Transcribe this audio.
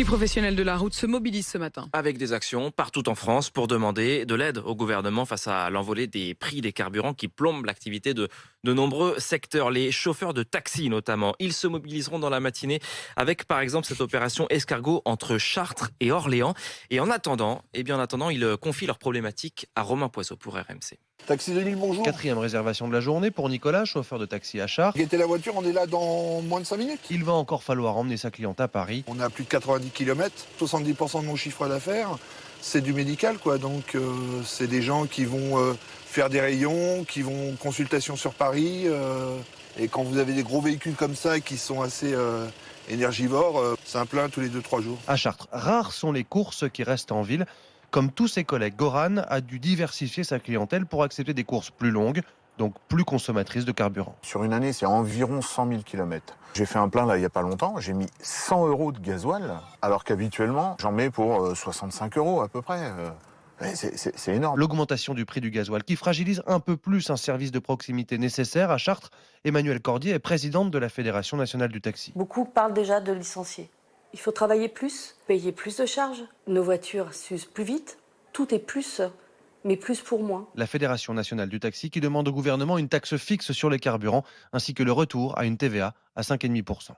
Les professionnels de la route se mobilisent ce matin. Avec des actions partout en France pour demander de l'aide au gouvernement face à l'envolée des prix des carburants qui plombent l'activité de nombreux secteurs. Les chauffeurs de taxi notamment, ils se mobiliseront dans la matinée avec par exemple cette opération escargot entre Chartres et Orléans. Et en attendant, ils confient leurs problématiques à Romain Poiseau pour RMC. Taxi de Lille, bonjour. Quatrième réservation de la journée pour Nicolas, chauffeur de taxi à Chartres. Guettez la voiture, on est là dans moins de 5 minutes. Il va encore falloir emmener sa cliente à Paris. On a plus de 90 km, 70% de mon chiffre d'affaires, c'est du médical, quoi. Donc c'est des gens qui vont faire des rayons, qui vont consultation sur Paris. Et quand vous avez des gros véhicules comme ça qui sont assez énergivores, c'est un plein tous les 2-3 jours. À Chartres, rares sont les courses qui restent en ville. Comme tous ses collègues, Goran a dû diversifier sa clientèle pour accepter des courses plus longues, donc plus consommatrices de carburant. Sur une année, c'est environ 100 000 km. J'ai fait un plein là il n'y a pas longtemps, j'ai mis 100 € de gasoil, alors qu'habituellement, j'en mets pour 65 € à peu près. C'est énorme. L'augmentation du prix du gasoil qui fragilise un peu plus un service de proximité nécessaire à Chartres. Emmanuelle Cordier est présidente de la Fédération nationale du taxi. Beaucoup parlent déjà de licencier. Il faut travailler plus, payer plus de charges. Nos voitures s'usent plus vite. Tout est plus, mais plus pour moins. La Fédération nationale du taxi qui demande au gouvernement une taxe fixe sur les carburants ainsi que le retour à une TVA à 5,5%.